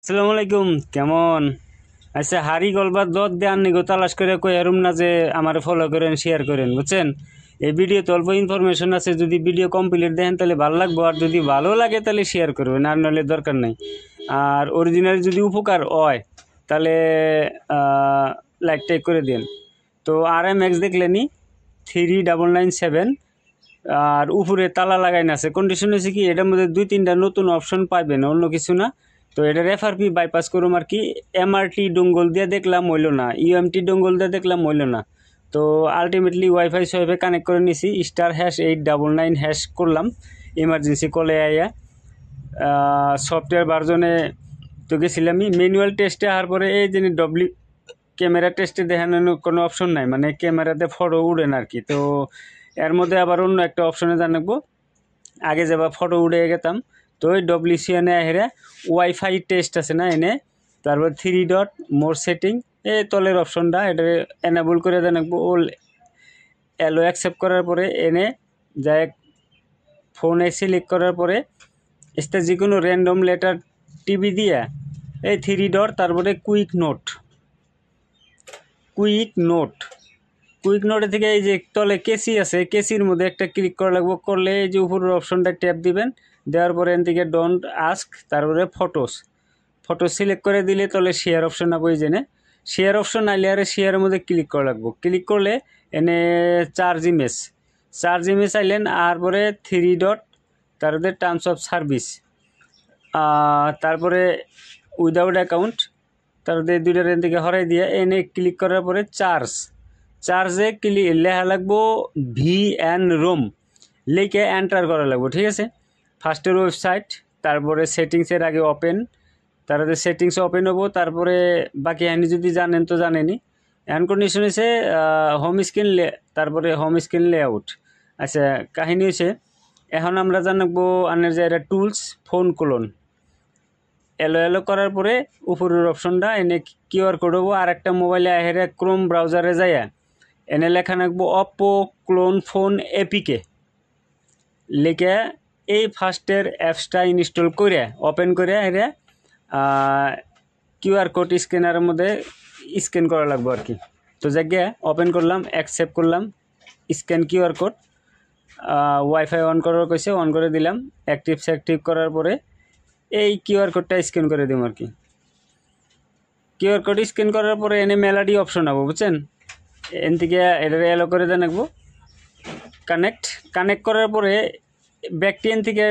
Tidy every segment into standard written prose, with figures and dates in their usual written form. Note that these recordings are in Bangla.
আসসালামু আলাইকুম। কেমন আচ্ছা? হারি গলবার দত দেন নিগো তালাশ করে কই এরম না যে আমার ফলো করেন, শেয়ার করেন, বুঝছেন? এই ভিডিওতে অল্প ইনফরমেশন আছে, যদি ভিডিও কমপ্লিট দেখেন তাহলে ভালো লাগবে, আর যদি ভালো লাগে তাহলে শেয়ার করবেন, আর নাহলে দরকার নেই। আর অরিজিনাল যদি উপকার হয় তাহলে লাইক টাইক করে দিন। তো RMX দেখলেনি 3997, আর উপরে তালা লাগাই না আছে। কন্ডিশন হয়েছে কি, এটার মধ্যে 2-3টা নতুন অপশন পাইবেন, অন্য কিছু না। তো এটার FRP বাইপাস করুম আর কি। MRT ডোঙ্গল দিয়ে দেখলাম হইল না, UMT ডোঙ্গল দিয়ে দেখলাম হইল না। তো আলটিমেটলি ওয়াইফাই সোয়াইফাই কানেক্ট করে নিছি, *#899# করলাম ইমার্জেন্সি কলে আইয়া। সফটওয়্যার ভার্জনে তো গেছিলামই। ম্যানুয়াল টেস্টে আসার পরে এই যিনি ক্যামেরা টেস্টে দেখানোর কোনো অপশন নাই, মানে ক্যামেরাতে ফটো উড়ে না আর কি। তো এর মধ্যে আবার অন্য একটা অপশনে জানাবো, আগে যাবা ফটো উড়ে গেতাম। তো ওই WCN হেরে ওয়াইফাই টেস্ট আছে না এনে, তারপর 3 ডট মোর সেটিং, এই তলের অপশনটা এটা এনাবল করে জানাবো। ও এলো অ্যাকসেপ্ট করার পরে এনে যাই ফোনে সিলেক্ট করার পরে এটা যে কোনো র্যান্ডম লেটার টিভি দিয়া এই 3 ডট, তারপরে কুইক নোটে থেকে এই যে তলে কেসি আছে, কেসির মধ্যে একটা ক্লিক করা লাগবে। করলে এই যে উপরের অপশনটা ট্যাপ দিবেন, দেওয়ার পরে এন থেকে ডোন্ট আস্ক, তারপরে ফটো সিলেক্ট করে দিলে তলে শেয়ার অপশন না বই জেনে শেয়ার অপশন আইলে আর শেয়ারের মধ্যে ক্লিক করা লাগবে। ক্লিক করলে এনে চার্জ ইমেজ আইলেন, আর পরে 3 ডট, তারপরে টার্মস অফ সার্ভিস, তারপরে উইদাউট অ্যাকাউন্ট, তারপরে দুইটার এন থেকে হরাই দিয়ে এনে ক্লিক করার পরে চার্জে লেখা লাগবো VN রোম, লিখে এন্টার করা লাগবো। ঠিক আছে, ফার্স্টের ওয়েবসাইট, তারপরে সেটিংসের আগে ওপেন, তারপরে সেটিংস ওপেন হবো, তারপরে বাকি হ্যানি যদি জানেন তো জানেনি। এন্ড কন্ডিশন হয়েছে তারপরে হোম স্ক্রিন লেআউট। আচ্ছা, কাহিনী হয়েছে এখন আমরা জানাবো আনের যে এটা টুলস ফোন কোলন এলো করার পরে উপরের অপশনটা এনে QR কোড হবো। আর একটা মোবাইলে হেরে ক্রোম ব্রাউজারে যাইয়া এনে লেখা রাখবো অপো ক্লোন ফোন এপিকে, লিখে এই ফার্স্টের অ্যাপসটা ইনস্টল করে ওপেন করে হেরে QR কোড স্ক্যানারের মধ্যে স্ক্যান করা লাগবো আর কি। তো জায়গায় ওপেন করলাম, অ্যাকসেপ্ট করলাম, scan QR code, wifi on করার কইছে, অন করে দিলাম। অ্যাক্টিভ করার পরে এই QR কোডটা স্ক্যান করে দিব আর কি। QR কোড স্ক্যান করার পরে এনে মেলাডি অপশন হবো, বুঝছেন? এন থেকে এটা এলো করে দেন রাখবো। কানেক্ট করার পরে ব্যাকটি এন থেকে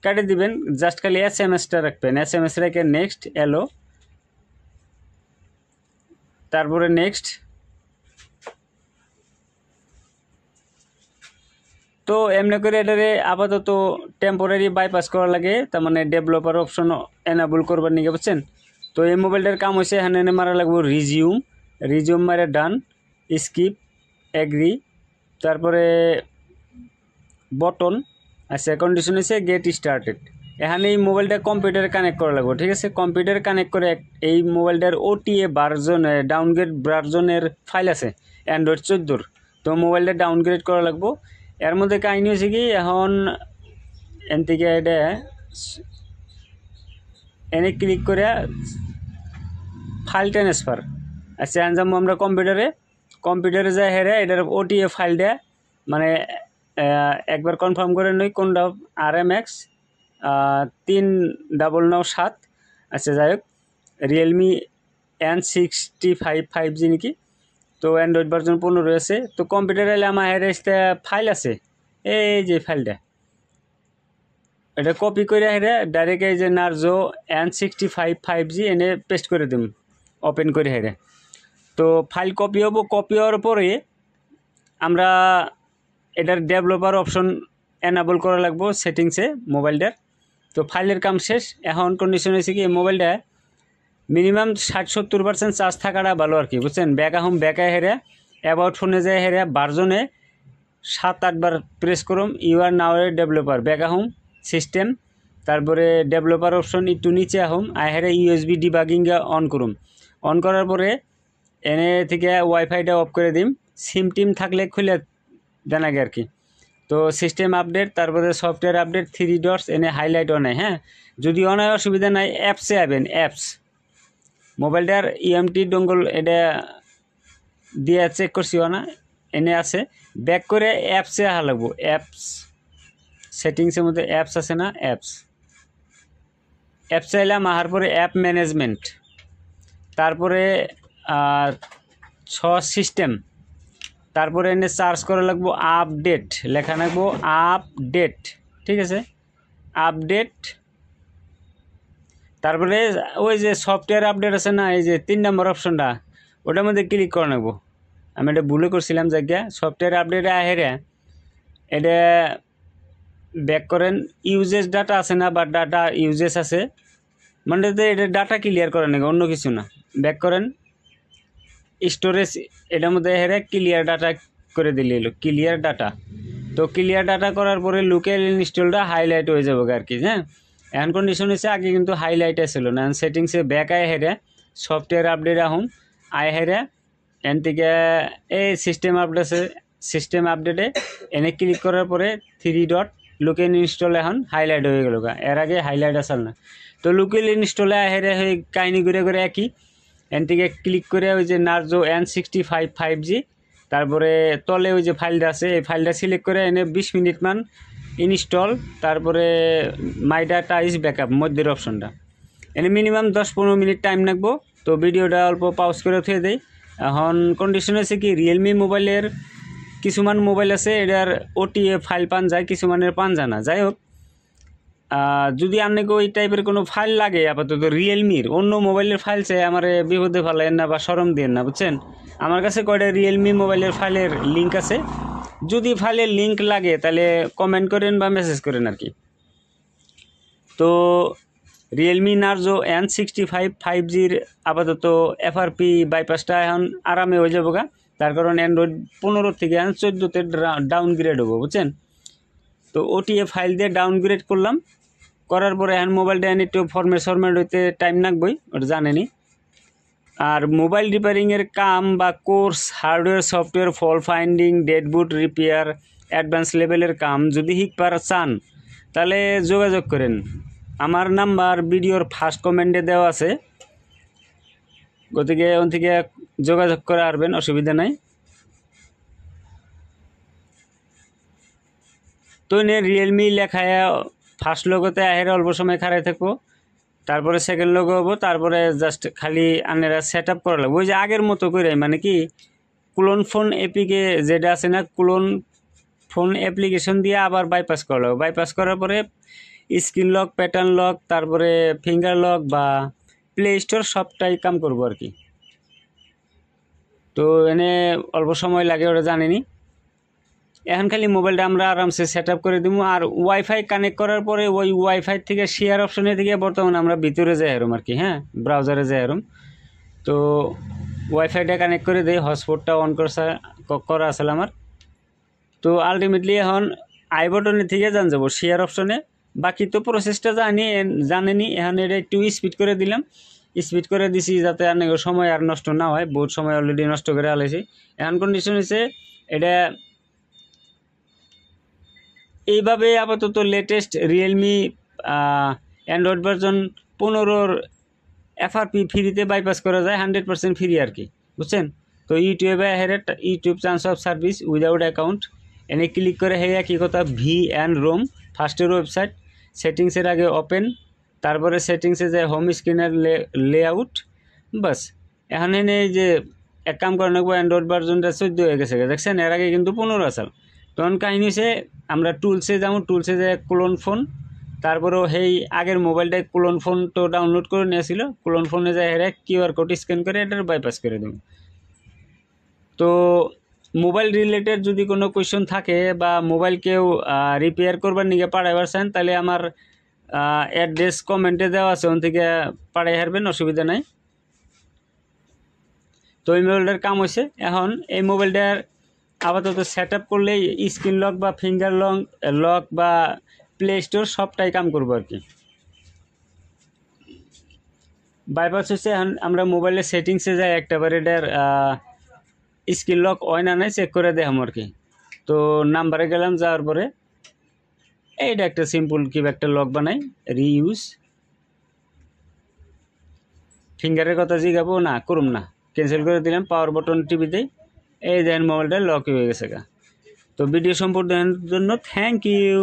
কাটে দিবেন, জাস্ট খালি SMS-টা রাখবেন। SMS রেখে নেক্সট এলো, তারপরে নেক্সট। তো এমনি করে এটারে আপাতত টেম্পোরারি বাইপাস করা লাগে, তার মানে ডেভেলপার অপশন এনাবল করবার নিকে, বুঝছেন? তো এই মোবাইলটার কাম হয়েছে এখানে মারা লাগবো রিজিউম মারে ডান, স্কিপ, এগ্রি, তারপরে বটন। আচ্ছা, কন্ডিশন হয়েছে গেট স্টার্টেড। এখানে এই মোবাইলটা কম্পিউটারে কানেক্ট করা লাগবে। ঠিক আছে, কম্পিউটারে কানেক্ট করে এই মোবাইলটার OTA ভার্জন, ডাউনগ্রেড ভার্জনের ফাইল আছে অ্যান্ড্রয়েড 14। তো মোবাইলটা ডাউনগ্রেড করা লাগবো। এর মধ্যে কাহিনী হয়েছে কি, এখন এন থেকে এটা এনে ক্লিক করে ফাইল ট্রান্সফার। আচ্ছা, আনজাম আমরা কম্পিউটারে যাই হেরে এটার OTA ফাইলটা মানে একবার কনফার্ম করে নই কোনটা RMX 3997। আচ্ছা, যাই হোক, রিয়েলমি N65 5G নাকি। তো অ্যান্ড্রয়েড ভার্জন 15 রয়েছে। তো কম্পিউটারে এলে আমার হেরে ফাইল আছে, এই যে ফাইলটা, এটা কপি করে হেরে ডাইরেক্ট এই যে নার্জো N65 5G এনে পেস্ট করে দিম, ওপেন করে হেরে। তো ফাইল কপি হওয়ার পরে আমরা এটার ডেভেলপার অপশন এনাবল করা লাগবো সেটিংসে মোবাইলটার। তো ফাইলের কাম শেষ। এখন কন্ডিশন হয়েছে কি, মোবাইলটা মিনিমাম 60-70% চার্জ থাকাটা ভালো আর কি, বুঝছেন? ব্যাকা হেরে অ্যাবাউট ফোনে যায় হেরে ভার্জনে 7-8 বার প্রেস করুম, you are now a developer back home system, তারপরে ডেভেলপার অপশন একটু নিচে আহম হেরে USB ডিবাগিং অন করার পরে এনে থেকে ওয়াইফাইটা অফ করে দিম। সিম টিম থাকলে খুলে দেন আগে আর কি। তো সিস্টেম আপডেট, তারপরে সফটওয়্যার আপডেট, 3 ডটস এনে হাইলাইট অনে, হ্যাঁ, যদি অনেক অসুবিধা নাই অ্যাপসে আবেন অ্যাপস মোবাইলটার ইএমটি ডঙ্গল এটা দিয়ে চেক করছি না এনে আছে ব্যাক করে অ্যাপসে আহা লাগবো অ্যাপস সেটিংসের মধ্যে অ্যাপস আছে না অ্যাপসে এলাম আহার পরে অ্যাপ ম্যানেজমেন্ট তারপরে সিস্টেম তারপরে এনে সার্চ করা লাগবো আপডেট লেখা লাগবো আপডেট ঠিক আছে আপডেট তারপরে ওই যে সফটওয়্যার আপডেট আছে না এই যে 3 নম্বর অপশনটা ওটার মধ্যে ক্লিক করে নেবো আমি এটা ভুলে করছিলাম জায়গা সফটওয়্যার আপডেটে আহেরে এটা ব্যাক করেন ইউজেস ডাটা আছে না বা ডাটা ইউজেস আছে মানে এটা ডাটা ক্লিয়ার করে নাকি অন্য কিছু না ব্যাক করেন স্টোরেজ এটার মধ্যে হেরে ক্লিয়ার ডাটা করে দিলে এলো ক্লিয়ার ডাটা তো ক্লিয়ার ডাটা করার পরে লোকাল ইনস্টলটা হাইলাইট হয়ে যাবে আর কি হ্যাঁ এখন কন্ডিশন হচ্ছে আগে কিন্তু হাইলাইট ছিল না সেটিংসে ব্যাক আয় হেরে সফটওয়্যার আপডেট আহুম আয় হেরে এন থেকে এই সিস্টেম আপডেট আছে সিস্টেম আপডেটে এনে ক্লিক করার পরে 3 ডট লোকাল ইনস্টল এখন হাইলাইট হয়ে গেল এর আগে হাইলাইট আসল না তো লোকাল ইনস্টলে হেরে হয়ে কাহিনি ঘুরে ঘুরে একই এন থেকে ক্লিক করে ওই যে নার্জো N65 5G তারপরে তলে ওই যে ফাইলটা আছে এই ফাইলটা সিলেক্ট করে এনে 20 মিনিট মান ইনস্টল তারপরে মাই ডাটা ইজ ব্যাকআপ মধ্যের অপশনটা এনে মিনিমাম 10-15 মিনিট টাইম লাগবো তো ভিডিওটা অল্প পাউজ করে থুয়ে দেয় এখন কন্ডিশন আছে কি রিয়েলমি মোবাইলের কিছুমান মোবাইল আছে এটার ওটিএ ফাইল পান যায় কিছুমানের পান যায় না যাই হোক যদি আপনাকে ওই টাইপের কোনো ফাইল লাগে আপাতত রিয়েলমির অন্য মোবাইলের ফাইল চাই আমার বিপদে ফেলেন না বা সরম দেন না বুঝছেন আমার কাছে কয়টা রিয়েলমি মোবাইলের ফাইলের লিঙ্ক আছে যদি ফাইলের লিঙ্ক লাগে তাহলে কমেন্ট করেন বা মেসেজ করেন আর কি তো রিয়েলমি নার্জো N65 5Gর আপাতত এফআরপি বাইপাসটা এখন আরামে হয়ে যাবো তার কারণ অ্যান্ড্রয়েড 15 থেকে 14তে ডাউনগ্রেড হবো বুঝছেন তো ওটিএ ফাইল দিয়ে ডাউনগ্রেড করলাম করার পরে এখন মোবাইলটা একটু ফরম্যাট হইতে টাইম লাগবেই ওটা জানেনি আর মোবাইল রিপেয়ারিংয়ের কাম বা কোর্স হার্ডওয়্যার সফটওয়্যার ফল ফাইন্ডিং ডেডবুট রিপেয়ার অ্যাডভান্স লেভেলের কাম যদি শিখবার চান তাহলে যোগাযোগ করেন আমার নাম্বার ভিডিওর ফার্স্ট কমেন্টে দেওয়া আছে গতিকে ওন থেকে যোগাযোগ করে আসবেন অসুবিধা নাই তো নে রিয়েলমি লেখায় ফার্স্ট লোগোতে আহের অল্প সময় খাড়াই থাকবো তারপরে সেকেন্ড লোগো হবো তারপরে জাস্ট খালি আনেরা সেট আপ করা লাগবে ওই যে আগের মতো করে মানে কি ক্লোন ফোন এপিকে যেটা আছে না ক্লোন ফোন অ্যাপ্লিকেশন দিয়ে আবার বাইপাস করা লাগবে বাইপাস করার পরে স্ক্রিন লক প্যাটার্ন লক তারপরে ফিঙ্গার লক বা প্লে স্টোর সবটাই কাম করবো আর কি তো এনে অল্প সময় লাগে ওটা জানিনি এখন খালি মোবাইলটা আমরা আরামসে সেট আপ করে দিব আর ওয়াইফাই কানেক্ট করার পরে ওই ওয়াইফাই থেকে শেয়ার অপশনে থেকে বর্তমানে আমরা ভিতরে যাই এরম আর কি হ্যাঁ ব্রাউজারে যাই এরম তো ওয়াইফাইটা কানেক্ট করে দেই হটস্পটটা অন করা আসলে আমার তো আলটিমেটলি এখন আই বটনে থেকে জান যাবো শেয়ার অপশনে বাকি তো প্রসেসটা জানেনি এখন এটা একটু স্পিড করে দিলাম স্পিড করে দিছি যাতে অনেক সময় আর নষ্ট না হয় বহুত সময় অলরেডি নষ্ট করে আলাইছি এখন কন্ডিশন হচ্ছে এটা এইভাবে আপাতত লেটেস্ট রিয়েলমি অ্যান্ড্রয়েড ভার্জন 15-র এফআরপি ফ্রিতে বাইপাস করা যায় 100% ফ্রি আর কি বুঝছেন তো ইউটিউবে হেরে YouTube chance of service without account এনে ক্লিক করে হে একই কথা VNROM ফার্স্টের ওয়েবসাইট সেটিংসের আগে ওপেন তারপরে সেটিংসে যায় হোম স্ক্রিনের লেআউট বাস এখন এনে যে এক কাম করে নেবো অ্যান্ড্রয়েড ভার্জনটা 14 হয়ে গেছে দেখছেন এর আগে কিন্তু 15 আসল তখন কাহিনী হচ্ছে আমরা টুলসে যাবো টুলসে যে ক্লোন ফোন তারপরেও সেই আগের মোবাইলটায় ক্লোন ফোন তো ডাউনলোড করে নিয়েছিল ক্লোন ফোনে যায় হেরে QR কোড স্ক্যান করে এটার বাইপাস করে দেবো তো মোবাইল রিলেটেড যদি কোনো কোয়েশ্চন থাকে বা মোবাইল কেউ রিপেয়ার করবার নিকে পাঠাইবার চান তাহলে আমার অ্যাড্রেস কমেন্টে দেওয়া আছে ওন থেকে পাঠাই হারবেন অসুবিধা নাই তো এই মোবাইলটার কাম হয়েছে এখন এই মোবাইলটার আপাতত সেট আপ করলে স্ক্রিন লক বা ফিঙ্গার লক বা প্লে স্টোর সবটাই কাম করবো আর কি বাইপাস হচ্ছে এখন আমরা মোবাইলের সেটিংসে যাই একটাবার এটার স্ক্রিন লক হয় না নাই চেক করে দেখাম আর কি তো নাম্বারে গেলাম যাওয়ার পরে এইটা একটা সিম্পল কি একটা লক বানাই রিইউজ ফিঙ্গারের কথা জিগাবো না করুম না, ক্যান্সেল করে দিলাম। পাওয়ার বাটন টিভিতে এই দেখেন মোবাইলটা লক হয়ে গেছে গা। তো ভিডিও সম্পূর্ণ দেখার জন্য থ্যাংক ইউ।